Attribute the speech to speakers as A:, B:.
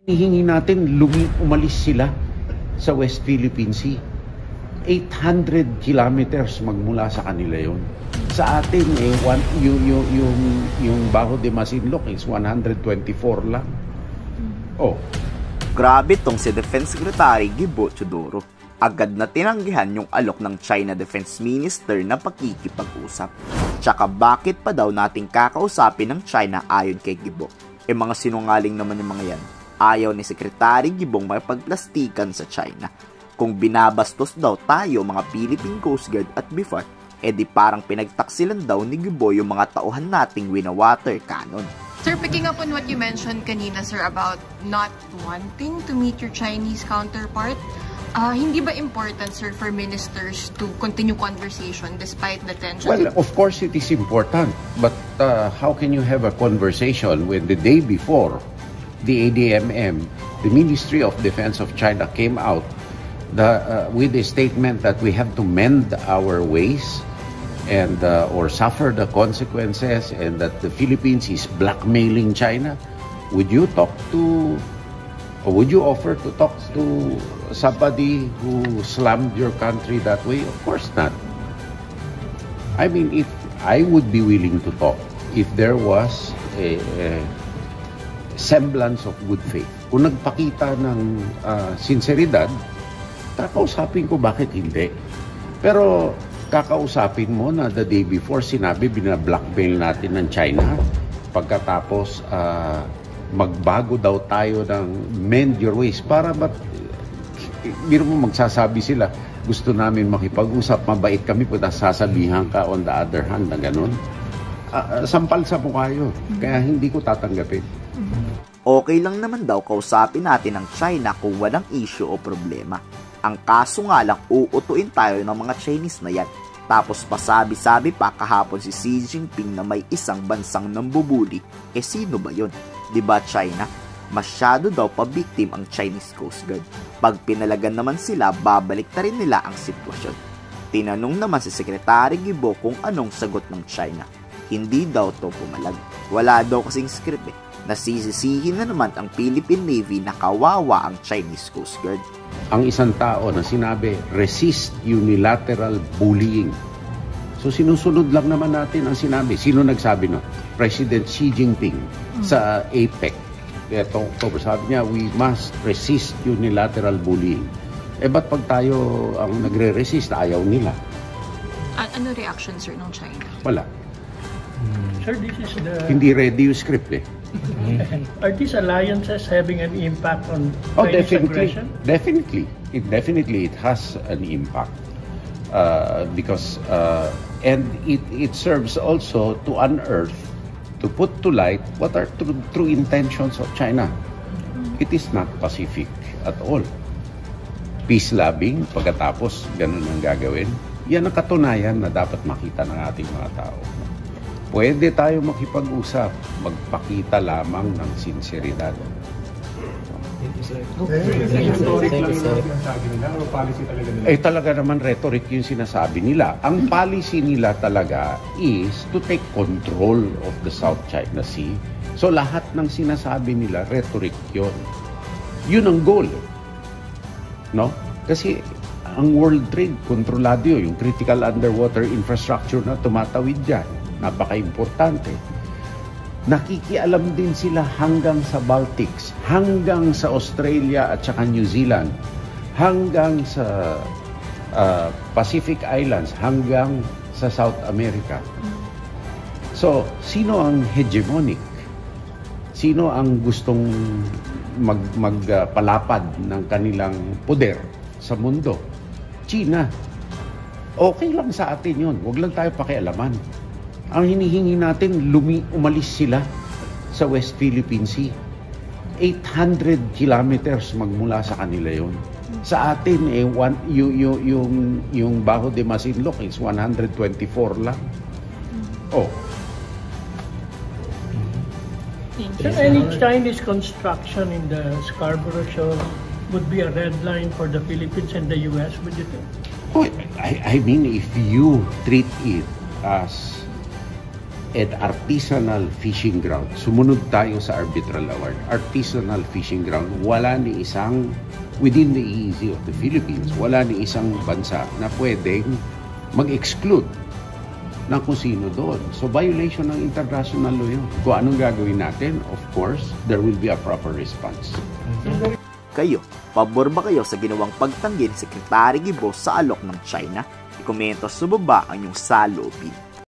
A: Hihingi natin umalis sila sa West Philippine Sea. 800 kilometers magmula sa kanila yon. Sa atin, yung Bajo de Masinloc is 124 lang. Oh.
B: Grabe tong si Defense Secretary Gibo Teodoro. Agad na tinanggihan yung alok ng China Defense Minister na pakikipag-usap. Tsaka bakit pa daw nating kakausapin ng China ayon kay Gibo? Mga sinungaling naman yung mga yan. Ayaw ni Secretary Gibong makipagplastikan sa China. Kung binabastos daw tayo mga Philippine Coast Guard at BIFAR, di parang pinagtaksilan daw ni Gibo yung mga tauhan nating wina-water cannon.
C: Sir, picking up on what you mentioned kanina, sir, about not wanting to meet your Chinese counterpart, hindi ba important, sir, for ministers to continue conversation despite the tension?
A: Well, of course it is important. But how can you have a conversation when the day before the ADMM, the Ministry of Defense of China came out with a statement that we have to mend our ways and or suffer the consequences, and that the Philippines is blackmailing China? Would you offer to talk to somebody who slammed your country that way? Of course not. I mean, if I would be willing to talk if there was a semblance of good faith. Kung nagpakita ng sinseridad, kakausapin ko, bakit hindi. Pero kakausapin mo na the day before sinabi binablockmail natin ng China, pagkatapos magbago daw tayo ng mend your ways. Para ba't biro mo magsasabi sila, gusto namin makipag-usap, mabait kami, pag sasabihan ka on the other hand na ganun. Sampal sa mukha yun. Kaya hindi ko tatanggapin.
B: Okay lang naman daw kausapin natin ang China kung walang issue o problema. Ang kaso nga lang, uutuin tayo ng mga Chinese na yan. Tapos pasabi-sabi pa kahapon si Xi Jinping na may isang bansang nambubuli. Sino ba yun? Diba China? Masyado daw pa-victim ang Chinese Coast Guard. Pag pinalagan naman sila, babalik na rin nila ang sitwasyon. Tinanong naman si Secretary Gibo kung anong sagot ng China. Hindi daw to pumalag. Wala daw kasing script Nasisisihin na naman ang Philippine Navy na kawawa ang Chinese Coast Guard.
A: Ang isang tao na sinabi, resist unilateral bullying. So sinusunod lang naman natin ang sinabi. Sino nagsabi no? President Xi Jinping sa APEC. Ito, October, sabi niya, we must resist unilateral bullying. Ba't pag tayo ang nagre-resist, ayaw nila?
C: Ano reaction, sir, ng China?
A: Wala.
D: Sir, this is the...
A: Hindi ready yung script
D: Are these alliances having an impact on Chinese aggression?
A: Definitely. It has an impact. Because and it serves also to unearth, to put to light what are true intentions of China. It is not Pacific at all. Peace-loving, pagkatapos ganun ang gagawin. Yan ang katunayan na dapat makita ng ating mga tao. Pwede tayo makipag-usap, magpakita lamang ng sinseridad. Talaga naman rhetoric yung sinasabi nila. Ang policy nila talaga is to take control of the South China Sea. So lahat ng sinasabi nila, rhetoric yun. Yun ang goal. No? Kasi ang world trade, kontrolado yun. Yung critical underwater infrastructure na tumatawid dyan. Napaka-importante. Nakikialam din sila hanggang sa Baltics, hanggang sa Australia at saka New Zealand, hanggang sa Pacific Islands, hanggang sa South America. So, sino ang hegemonic? Sino ang gustong magpalapad ng kanilang poder sa mundo? China. Okay lang sa atin yun. Huwag lang tayo pakialaman. Ang hinihingi natin, umalis sila sa West Philippine Sea. 800 kilometers magmula sa kanila yon. Sa atin, yung Bajo de Masinloc is 124 lang. Oh.
D: So any Chinese construction in the Scarborough Shoal would be a red line for the Philippines and the U.S., would you think?
A: Oh, I mean, if you treat it as and artisanal fishing ground. Sumunod tayo sa arbitral award. Artisanal fishing ground, wala ni isang, within the EEZ of the Philippines, wala ni isang bansa na pwedeng mag-exclude ng kung sino doon. So violation ng international law yun. Kung anong gagawin natin, of course, there will be a proper response.
B: Kayo, pabor ba kayo sa ginawang pagtanggi ni Secretary Gibo sa alok ng China? I-komento sa baba ang inyong saloobin.